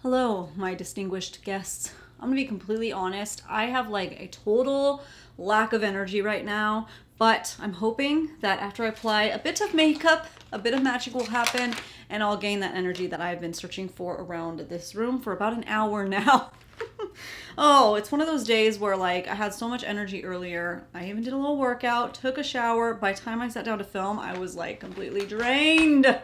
Hello, my distinguished guests. I'm gonna be completely honest. I have like a total lack of energy right now, but I'm hoping that after I apply a bit of makeup, a bit of magic will happen and I'll gain that energy that I've been searching for around this room for about an hour now. Oh, it's one of those days where like I had so much energy earlier. I even did a little workout, took a shower. By the time I sat down to film, I was like completely drained.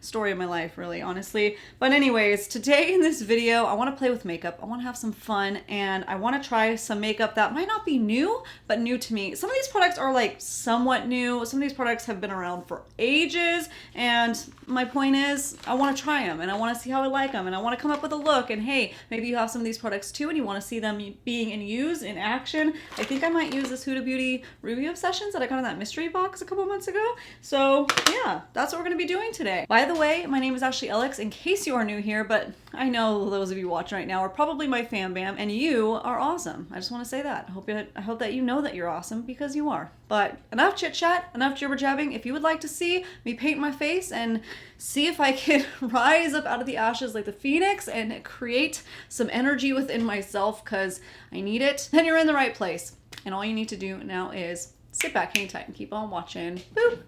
Story of my life, really, honestly. But anyways, today in this video, I want to play with makeup. I want to have some fun and I want to try some makeup that might not be new, but new to me. Some of these products are like somewhat new. Some of these products have been around for ages. And my point is, I want to try them and I want to see how I like them and I want to come up with a look. And hey, maybe you have some of these products too and you want to see them being in use, in action. I think I might use this Huda Beauty Ruby Obsessions that I got in that mystery box a couple months ago. So yeah, that's what we're going to be doing today. By the way, my name is Ashley Ellix, in case you are new here, but I know those of you watching right now are probably my fan bam, and you are awesome. I just want to say that. I hope that you know that you're awesome, because you are. But enough chit chat, enough jibber jabbing. If you would like to see me paint my face and see if I can rise up out of the ashes like the phoenix and create some energy within myself, because I need it, then you're in the right place. And all you need to do now is sit back, hang tight, and keep on watching. Boop.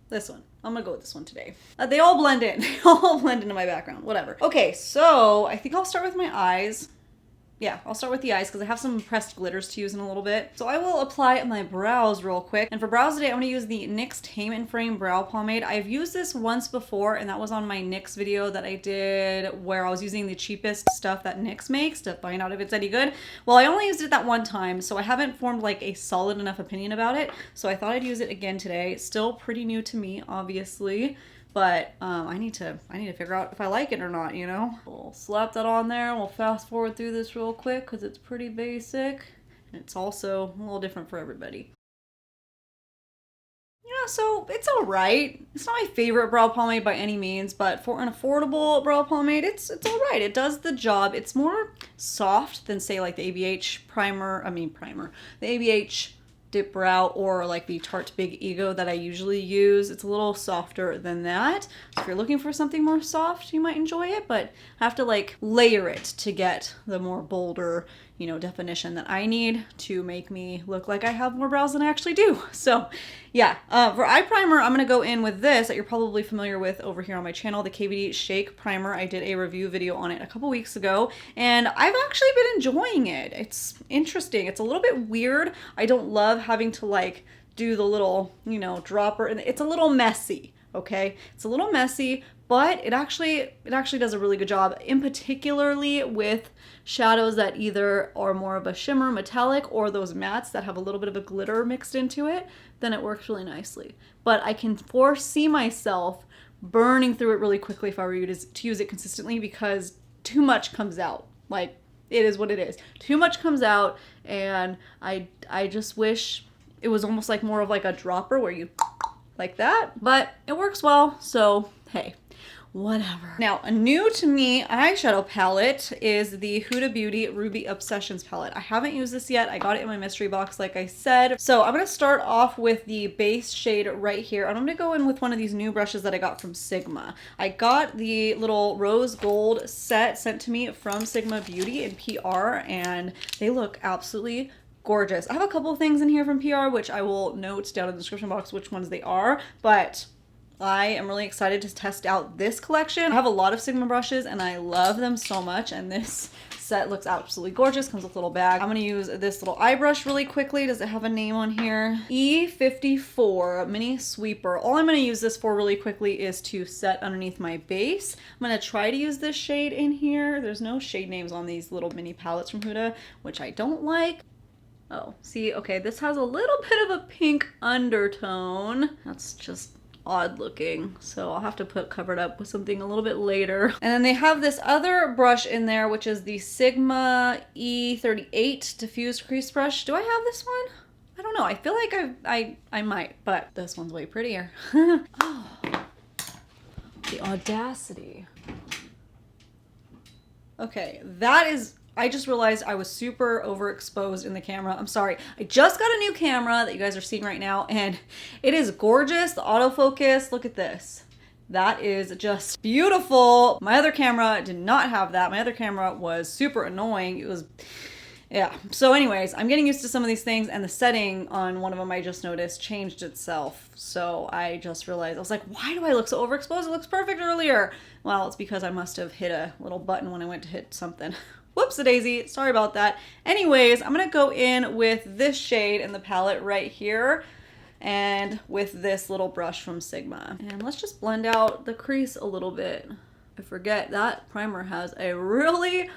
This one. I'm gonna go with this one today. They all blend in. They all blend into my background. Whatever. Okay, so I think I'll start with my eyes. Yeah, I'll start with the eyes because I have some pressed glitters to use in a little bit. So I will apply my brows real quick. And for brows today, I'm going to use the NYX Tame and Frame Brow Pomade. I've used this once before, and that was on my NYX video that I did where I was using the cheapest stuff that NYX makes to find out if it's any good. Well, I only used it that one time, so I haven't formed like a solid enough opinion about it. So I thought I'd use it again today. Still pretty new to me, obviously. But I need to figure out if I like it or not, you know? We'll slap that on there. We'll fast forward through this real quick because it's pretty basic. And it's also a little different for everybody. Yeah, so it's all right. It's not my favorite brow pomade by any means, but for an affordable brow pomade, it's all right. It does the job. It's more soft than say like the the ABH Dip Brow or like the Tarte Big Ego that I usually use. It's a little softer than that. So if you're looking for something more soft, you might enjoy it, but I have to like layer it to get the more bolder, you know, definition that I need to make me look like I have more brows than I actually do. So yeah, for eye primer, I'm going to go in with this that you're probably familiar with over here on my channel, the Kvd Shake Primer. I did a review video on it a couple weeks ago, and I've actually been enjoying it. It's interesting. It's a little bit weird. I don't love having to like do the little, you know, dropper, and it's a little messy. Okay, it's a little messy, but it actually does a really good job, in particularly with shadows that either are more of a shimmer metallic or those mattes that have a little bit of a glitter mixed into it. Then it works really nicely. But I can foresee myself burning through it really quickly if I were to use it consistently, because too much comes out. Like, it is what it is. Too much comes out, and I just wish it was almost like more of like a dropper where you like that, but it works well, so hey, whatever. Now, a new to me eyeshadow palette is the Huda Beauty Ruby Obsessions palette. I haven't used this yet. I got it in my mystery box, like I said. So I'm gonna start off with the base shade right here. And I'm gonna go in with one of these new brushes that I got from Sigma. I got the little rose gold set sent to me from Sigma Beauty in PR, and they look absolutely gorgeous. I have a couple of things in here from PR, which I will note down in the description box which ones they are, but I am really excited to test out this collection. I have a lot of Sigma brushes and I love them so much, and this set looks absolutely gorgeous. Comes with a little bag. I'm going to use this little eye brush really quickly. Does it have a name on here? E54 Mini Sweeper. All I'm going to use this for really quickly is to set underneath my base. I'm going to try to use this shade in here. There's no shade names on these little mini palettes from Huda, which I don't like. Oh, see, okay, this has a little bit of a pink undertone. That's just odd looking, so I'll have to cover it up with something a little bit later. And then they have this other brush in there, which is the Sigma E38 Diffused Crease brush. Do I have this one? I don't know. I feel like I might, but this one's way prettier. Oh, the audacity. Okay, that is I just realized I was super overexposed in the camera. I'm sorry. I just got a new camera that you guys are seeing right now, and it is gorgeous. The autofocus, look at this. That is just beautiful. My other camera did not have that. My other camera was super annoying. It was, yeah. So anyways, I'm getting used to some of these things, and the setting on one of them I just noticed changed itself. So I just realized, I was like, why do I look so overexposed? It looks perfect earlier. Well, it's because I must have hit a little button when I went to hit something. Whoops-a-daisy, sorry about that. Anyways, I'm gonna go in with this shade in the palette right here, and with this little brush from Sigma. And let's just blend out the crease a little bit. I forget that primer has a really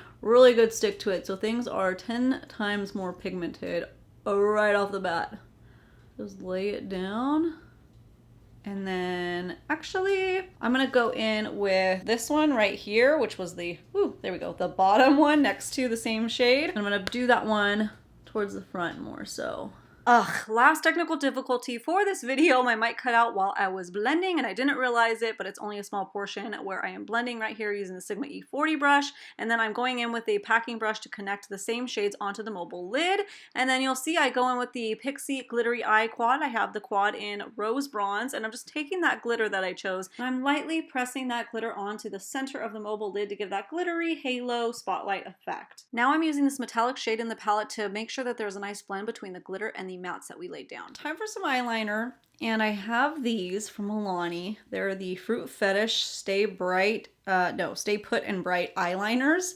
good stick to it, so things are 10 times more pigmented right off the bat. Just lay it down. And then actually I'm gonna go in with this one right here, which was the, ooh, there we go, the bottom one next to the same shade. I'm gonna do that one towards the front more so. Ugh, last technical difficulty for this video. My mic cut out while I was blending and I didn't realize it, but it's only a small portion where I am blending right here using the Sigma E40 brush. And then I'm going in with a packing brush to connect the same shades onto the mobile lid. And then you'll see I go in with the Pixie Glittery Eye Quad. I have the quad in Rose Bronze, and I'm just taking that glitter that I chose, and I'm lightly pressing that glitter onto the center of the mobile lid to give that glittery halo spotlight effect. Now I'm using this metallic shade in the palette to make sure that there's a nice blend between the glitter and the mattes that we laid down. Time for some eyeliner, and I have these from Milani. They're the Fruit Fetish Stay Put and Bright eyeliners.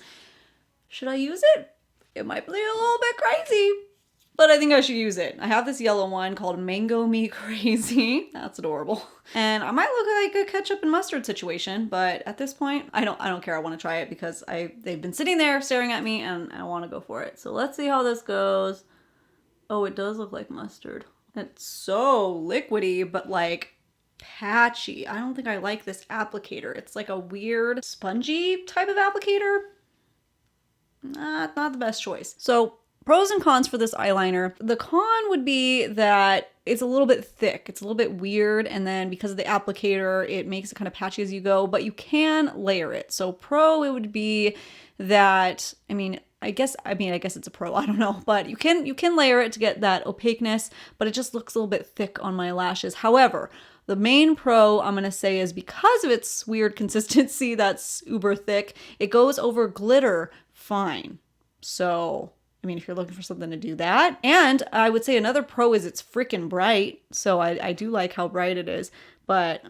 Should I use it? It might be a little bit crazy, but I think I should use it. I have this yellow one called Mango Me Crazy. That's adorable. And I might look like a ketchup and mustard situation, but at this point, I don't care. I want to try it because they've been sitting there staring at me and I want to go for it. So let's see how this goes. Oh, it does look like mustard. It's so liquidy, but like patchy. I don't think I like this applicator. It's like a weird spongy type of applicator. Not the best choice. So pros and cons for this eyeliner. The con would be that it's a little bit thick. It's a little bit weird. And then because of the applicator, it makes it kind of patchy as you go, but you can layer it. So pro, it would be that, I guess it's a pro, I don't know, but you can layer it to get that opaqueness, but it just looks a little bit thick on my lashes. However, the main pro I'm gonna say is because of its weird consistency that's uber thick, it goes over glitter fine. So, if you're looking for something to do that. And I would say another pro is it's freaking bright. So I do like how bright it is, but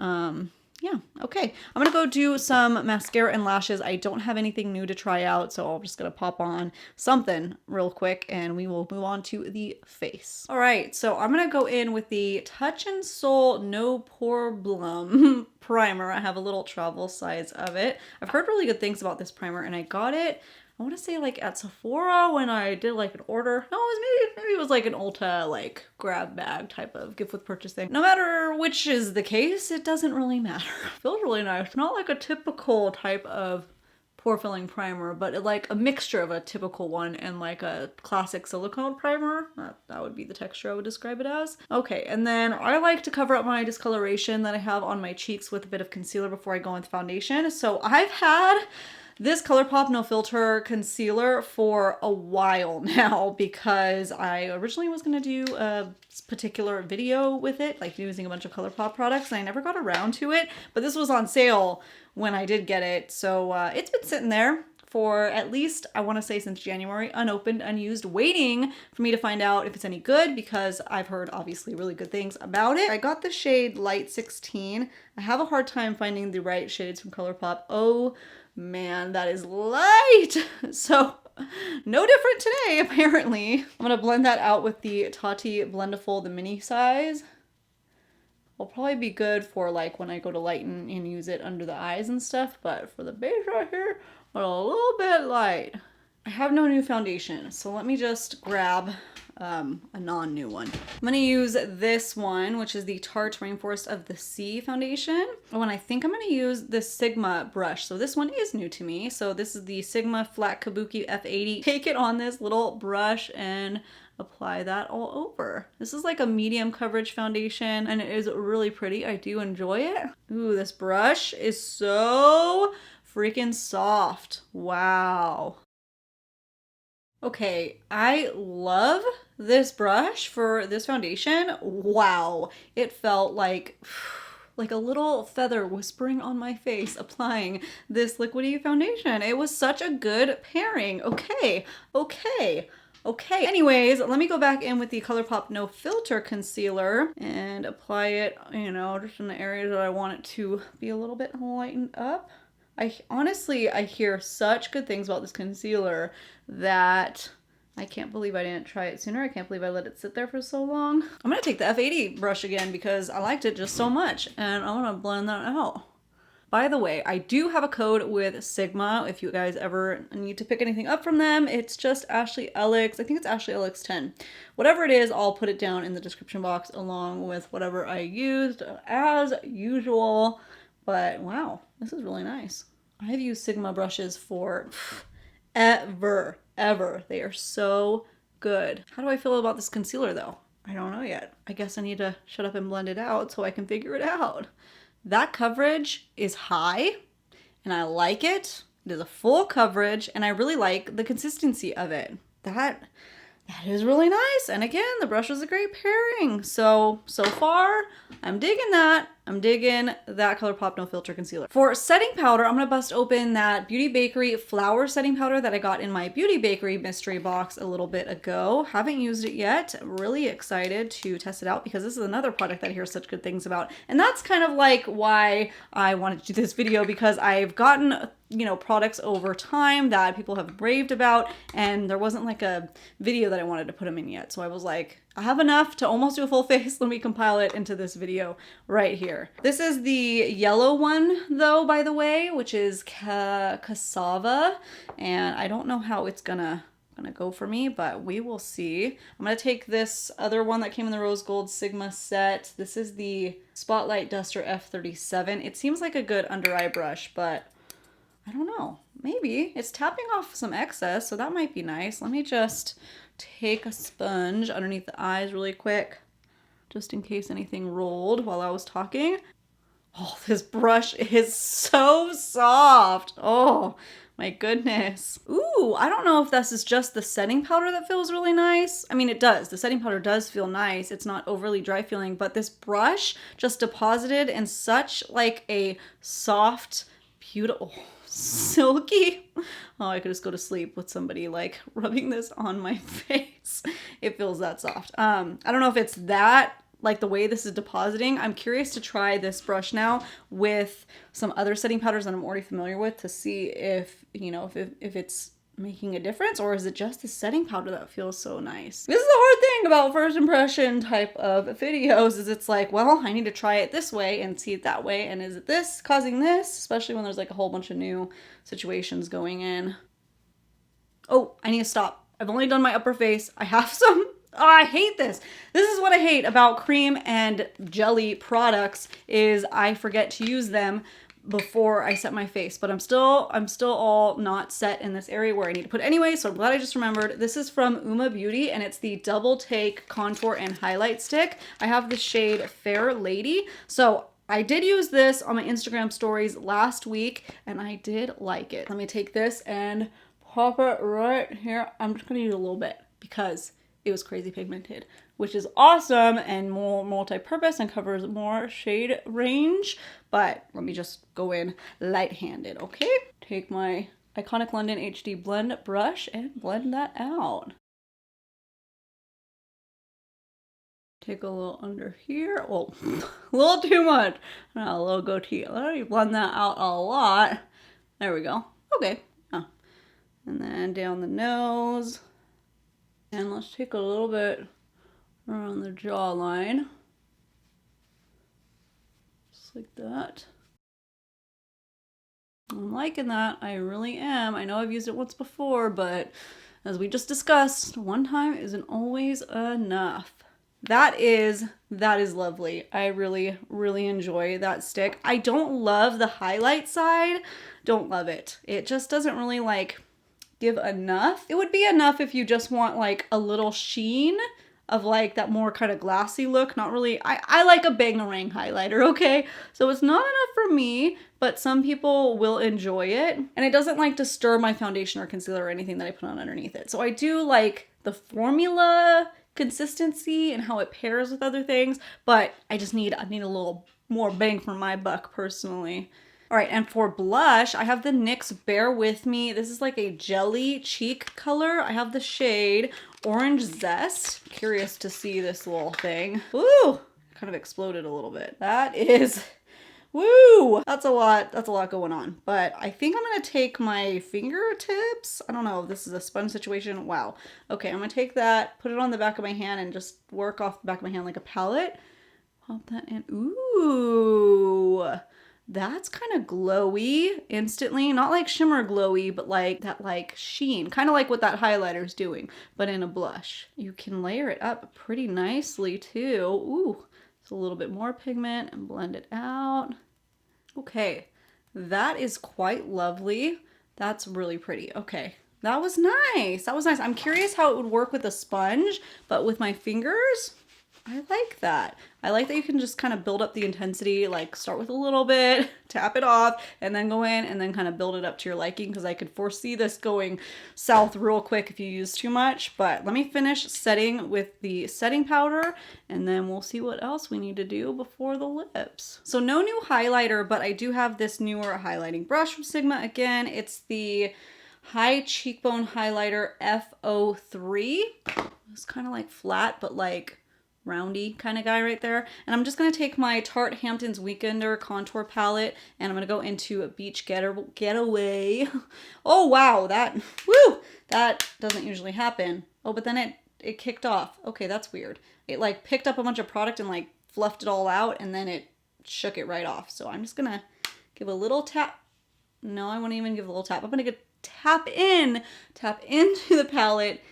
yeah, okay. I'm gonna go do some mascara and lashes. I don't have anything new to try out, so I'm just gonna pop on something real quick and we will move on to the face. All right, so I'm gonna go in with the Touch in Sol No Problem primer. I have a little travel size of it. I've heard really good things about this primer and I got it, I want to say like at Sephora when I did like an order. No, maybe it was like an Ulta like grab bag type of gift with purchase thing. No matter which is the case, it doesn't really matter. It feels really nice. Not like a typical type of pore filling primer, but like a mixture of a typical one and like a classic silicone primer. That would be the texture I would describe it as. Okay, and then I like to cover up my discoloration that I have on my cheeks with a bit of concealer before I go into foundation. So I've had this Colourpop No Filter concealer for a while now because I originally was going to do a particular video with it, like using a bunch of Colourpop products, and I never got around to it, but this was on sale when I did get it. So it's been sitting there for at least, I want to say since January, unopened, unused, waiting for me to find out if it's any good because I've heard obviously really good things about it. I got the shade Light 16. I have a hard time finding the right shades from Colourpop. Oh man, that is light. So no different today, apparently. I'm gonna blend that out with the Tarte Blendiful, the mini size. Will probably be good for like when I go to lighten and use it under the eyes and stuff, but for the base right here, a little bit light. I have no new foundation, so let me just grab a non-new one. I'm gonna use this one, which is the Tarte Rainforest of the Sea foundation. Oh, and I think I'm gonna use the Sigma brush. So this one is new to me. So this is the Sigma Flat Kabuki F80. Take it on this little brush and apply that all over. This is like a medium coverage foundation and it is really pretty. I do enjoy it. Ooh, this brush is so freaking soft. Wow. Okay, I love this brush for this foundation. Wow, it felt like like a little feather whispering on my face applying this liquidy foundation. It was such a good pairing. Okay, okay. Okay, anyways, let me go back in with the Colourpop No Filter Concealer and apply it, you know, just in the areas that I want it to be a little bit lightened up. Honestly, I hear such good things about this concealer that I can't believe I didn't try it sooner. I can't believe I let it sit there for so long. I'm gonna take the F80 brush again because I liked it just so much, and I'm gonna blend that out. By the way, I do have a code with Sigma if you guys ever need to pick anything up from them. It's just Ashley Ellix. I think it's Ashley Ellix 10. Whatever it is, I'll put it down in the description box along with whatever I used as usual. But wow, this is really nice. I've used Sigma brushes for ever. They are so good. How do I feel about this concealer though? I don't know yet. I guess I need to shut up and blend it out so I can figure it out. That coverage is high and I like it. It is a full coverage and I really like the consistency of it. That is really nice. And again, the brush was a great pairing. So far, I'm digging that. I'm digging that Colourpop No Filter Concealer. For setting powder, I'm gonna bust open that Beauty Bakery Flower Setting Powder that I got in my Beauty Bakery mystery box a little bit ago. Haven't used it yet. Really excited to test it out because this is another product that I hear such good things about. And that's kind of like why I wanted to do this video, because I've gotten, you know, products over time that people have raved about, and there wasn't like a video that I wanted to put them in yet. So I was like, I have enough to almost do a full face. Let me compile it into this video right here. This is the yellow one though, by the way, which is cassava. And I don't know how it's gonna go for me, but we will see. I'm gonna take this other one that came in the rose gold Sigma set. This is the Spotlight Duster F37. It seems like a good under eye brush, but I don't know. Maybe it's tapping off some excess, so that might be nice. Let me just take a sponge underneath the eyes really quick, just in case anything rolled while I was talking. Oh, this brush is so soft. Oh my goodness. Ooh, I don't know if this is just the setting powder that feels really nice. I mean, it does. The setting powder does feel nice. It's not overly dry feeling, but this brush just deposited in such like a soft, beautiful, silky. Oh, I could just go to sleep with somebody like rubbing this on my face. It feels that soft. I don't know if it's that, like the way this is depositing. I'm curious to try this brush now with some other setting powders that I'm already familiar with to see if, you know, if it's making a difference, or is it just the setting powder that feels so nice? This is the hard thing about first impression type of videos, is it's like, well, I need to try it this way and see it that way, and is it this causing this, especially when there's like a whole bunch of new situations going in. Oh, I need to stop. I've only done my upper face. I have some, oh, I hate this. This is what I hate about cream and jelly products, is I forget to use them before I set my face, but I'm still all not set in this area where I need to put it anyway, so I'm glad I just remembered. This is from Uma Beauty, and it's the Double Take Contour and Highlight Stick. I have the shade Fair Lady. So I did use this on my Instagram stories last week, and I did like it. Let me take this and pop it right here. I'm just gonna use a little bit because it was crazy pigmented, which is awesome and more multi-purpose and covers more shade range. But let me just go in light-handed, okay? Take my Iconic London HD Blend brush and blend that out. Take a little under here. Oh, a little too much. A little goatee. Let me blend that out a lot. There we go. Okay. Oh. And then down the nose. And let's take a little bit around the jawline. Just like that. I'm liking that. I really am. I know I've used it once before, but as we just discussed, one time isn't always enough. That is lovely. I really, really enjoy that stick. I don't love the highlight side. Don't love it. It just doesn't really like give enough. It would be enough if you just want like a little sheen of like that more kind of glassy look. Not really. I like a Bangarang highlighter, okay? So it's not enough for me, but some people will enjoy it. And it doesn't like disturb my foundation or concealer or anything that I put on underneath it. So I do like the formula consistency and how it pairs with other things, but I need a little more bang for my buck personally. All right, and for blush, I have the NYX Bear With Me. This is like a jelly cheek color. I have the shade Orange Zest. Curious to see this little thing. Ooh, kind of exploded a little bit. That is, woo! That's a lot going on. But I think I'm gonna take my fingertips. I don't know if this is a sponge situation. Wow. Okay, I'm gonna take that, put it on the back of my hand and just work off the back of my hand like a palette. Pop that in. Ooh. That's kind of glowy instantly. Not like shimmer glowy, but like that like sheen. Kind of like what that highlighter is doing, but in a blush. You can layer it up pretty nicely too. Ooh, it's a little bit more pigment and blend it out. Okay, that is quite lovely. That's really pretty. Okay, that was nice. That was nice. I'm curious how it would work with a sponge, but with my fingers, I like that. I like that you can just kind of build up the intensity, like start with a little bit, tap it off, and then go in and then kind of build it up to your liking, because I could foresee this going south real quick if you use too much. But let me finish setting with the setting powder and then we'll see what else we need to do before the lips. So no new highlighter, but I do have this newer highlighting brush from Sigma. Again, it's the High Cheekbone Highlighter F03. It's kind of like flat, but like roundy kind of guy right there. And I'm just going to take my Tarte Hamptons Weekender contour palette and I'm going to go into a Beach Getaway. Oh, wow. That doesn't usually happen. Oh, but then it kicked off. Okay, that's weird. It like picked up a bunch of product and like fluffed it all out and then it shook it right off. So I'm just going to give a little tap. No, I won't even give a little tap. I'm going to tap into the palette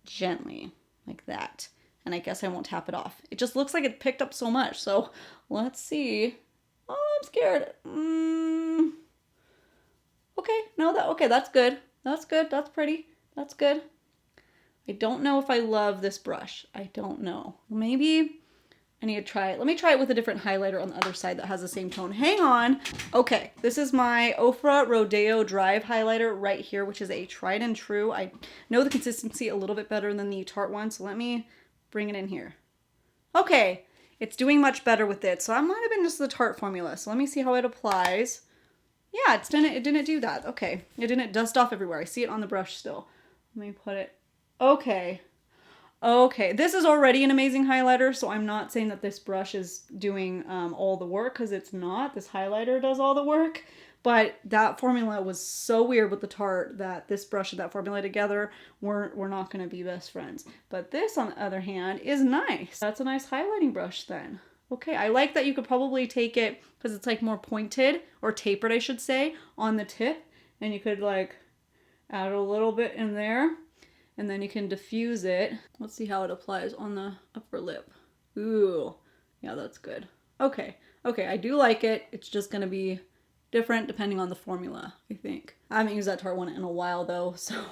gently like that. And I guess I won't tap it off. It just looks like it picked up so much. So let's see. Oh, I'm scared. Okay, no, okay, that's good. That's good. That's pretty. That's good. I don't know if I love this brush. I don't know. Maybe I need to try it. Let me try it with a different highlighter on the other side that has the same tone. Hang on. Okay, this is my Ofra Rodeo Drive highlighter right here, which is a tried and true. I know the consistency a little bit better than the Tarte one, so let me bring it in here. Okay, it's doing much better with it. So I might have been just the Tarte formula. So let me see how it applies. Yeah, it didn't do that. Okay, it didn't dust off everywhere. I see it on the brush still. Let me put it. Okay. Okay, this is already an amazing highlighter, so I'm not saying that this brush is doing all the work, because it's not. This highlighter does all the work. But that formula was so weird with the Tarte that this brush and that formula together we're not going to be best friends. But this, on the other hand, is nice. That's a nice highlighting brush then. Okay, I like that you could probably take it, because it's like more pointed, or tapered I should say, on the tip. And you could like add a little bit in there. And then you can diffuse it. Let's see how it applies on the upper lip. Ooh, yeah, that's good. Okay, I do like it. It's just going to be different depending on the formula, I think. I haven't used that Tarte one in a while though, so like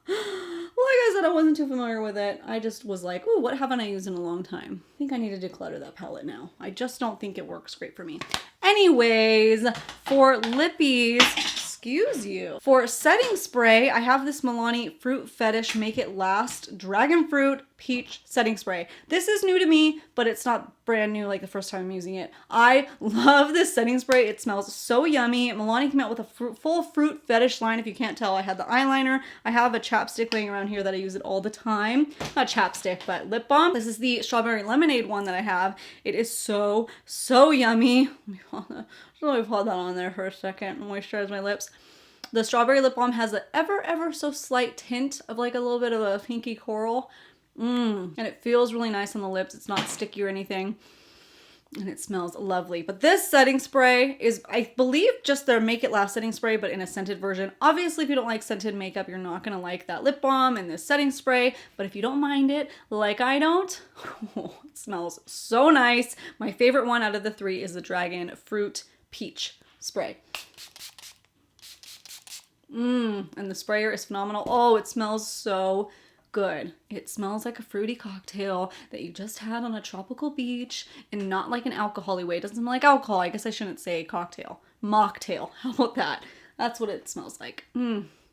I said, I wasn't too familiar with it. I just was like, ooh, what haven't I used in a long time? I think I need to declutter that palette now. I just don't think it works great for me. Anyways, for lippies, excuse you. For setting spray, I have this Milani Fruit Fetish Make It Last Dragon Fruit Peach Setting Spray. This is new to me, but it's not brand new like the first time I'm using it. I love this setting spray. It smells so yummy. Milani came out with a full fruit fetish line. If you can't tell, I had the eyeliner. I have a chapstick laying around here that I use it all the time. Not chapstick, but lip balm. This is the Strawberry Lemonade one that I have. It is so yummy. Let me put that on there for a second and moisturize my lips. The strawberry lip balm has an ever so slight tint of like a little bit of a pinky coral. And it feels really nice on the lips. It's not sticky or anything. And it smells lovely. But this setting spray is, I believe, just their Make It Last setting spray, but in a scented version. Obviously, if you don't like scented makeup, you're not going to like that lip balm and this setting spray. But if you don't mind it, like I don't, it smells so nice. My favorite one out of the three is the Dragon Fruit Peach spray. And the sprayer is phenomenal. Oh, it smells so good. It smells like a fruity cocktail that you just had on a tropical beach, and not like an alcohol-y way. It doesn't smell like alcohol. I guess I shouldn't say cocktail. Mocktail. How about that? That's what it smells like.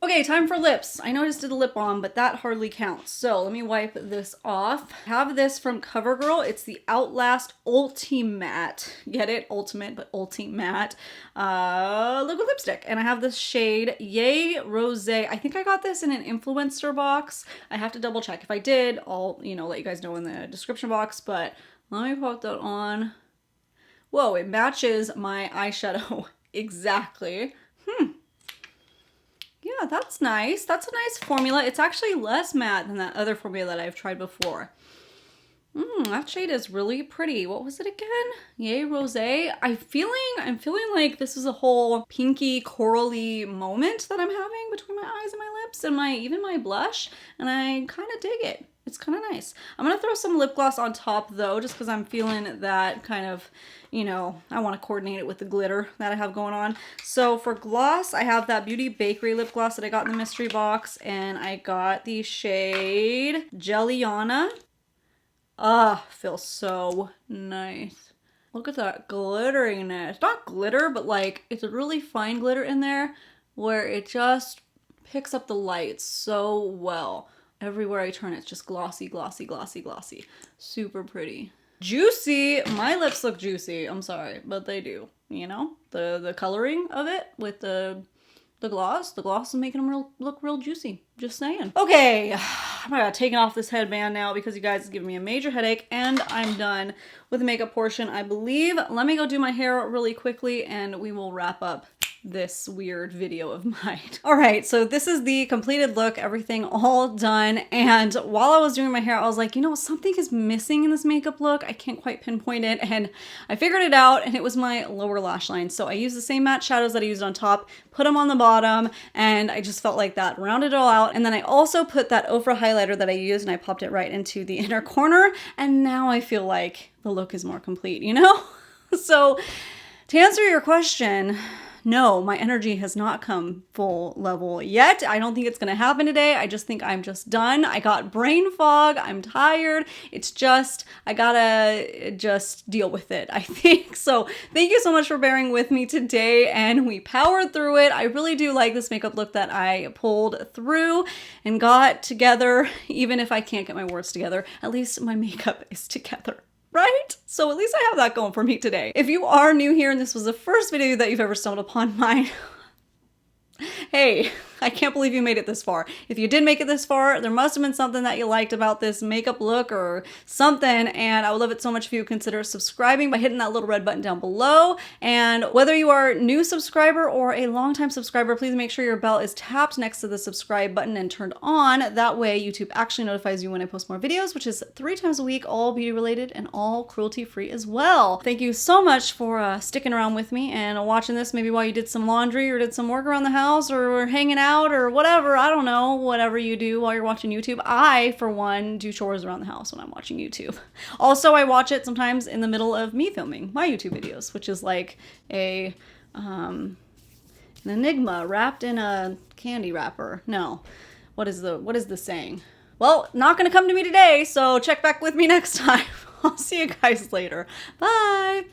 Okay, time for lips. I know I just did a lip balm, but that hardly counts. So let me wipe this off. I have this from CoverGirl. It's the Outlast Ulti-Matte. Get it? Ultimate, but Ulti-Matte. Liquid lipstick. And I have this shade Yay Rosé. I think I got this in an influencer box. I have to double check. If I did, I'll, let you guys know in the description box, but let me pop that on. Whoa, it matches my eyeshadow exactly. Yeah, that's nice. That's a nice formula. It's actually less matte than that other formula that I've tried before. That shade is really pretty. What was it again? Yay Rosé. I'm feeling like this is a whole pinky corally moment that I'm having between my eyes and my lips and even my blush, and I kind of dig it. It's kind of nice. I'm going to throw some lip gloss on top though, just because I'm feeling that kind of, I want to coordinate it with the glitter that I have going on. So for gloss, I have that Beauty Bakery lip gloss that I got in the mystery box, and I got the shade Jelliana. Feels so nice. Look at that glitteriness. Not glitter, but like it's a really fine glitter in there where it just picks up the light so well. Everywhere I turn, it's just glossy, glossy, glossy, glossy. Super pretty. Juicy. My lips look juicy. I'm sorry, but they do. The coloring of it with the gloss. The gloss is making them look real juicy. Just saying. Okay, I'm taking off this headband now because you guys are giving me a major headache, and I'm done with the makeup portion, I believe. Let me go do my hair really quickly, and we will wrap up this weird video of mine. All right, so this is the completed look, everything all done. And while I was doing my hair, I was like, something is missing in this makeup look. I can't quite pinpoint it. And I figured it out, and it was my lower lash line. So I used the same matte shadows that I used on top, put them on the bottom, and I just felt like that rounded it all out. And then I also put that Ofra highlighter that I used, and I popped it right into the inner corner. And now I feel like the look is more complete, So to answer your question, no, my energy has not come full level yet. I don't think it's gonna happen today. I just think I'm just done. I got brain fog. I'm tired. It's just, I gotta just deal with it, I think. So thank you so much for bearing with me today, and we powered through it. I really do like this makeup look that I pulled through and got together. Even if I can't get my words together, at least my makeup is together. Right? So at least I have that going for me today. If you are new here and this was the first video that you've ever stumbled upon mine, hey, I can't believe you made it this far. If you did make it this far, there must have been something that you liked about this makeup look or something, and I would love it so much if you consider subscribing by hitting that little red button down below. And whether you are a new subscriber or a longtime subscriber, please make sure your bell is tapped next to the subscribe button and turned on. That way YouTube actually notifies you when I post more videos, which is 3 times a week, all beauty related and all cruelty free as well. Thank you so much for sticking around with me and watching this maybe while you did some laundry or did some work around the house or were hanging out or whatever. I don't know, whatever you do while you're watching YouTube. I, for one, do chores around the house when I'm watching YouTube. Also, I watch it sometimes in the middle of me filming my YouTube videos, which is like an enigma wrapped in a candy wrapper. No, what is the saying? Well, not gonna come to me today, so check back with me next time. I'll see you guys later. Bye!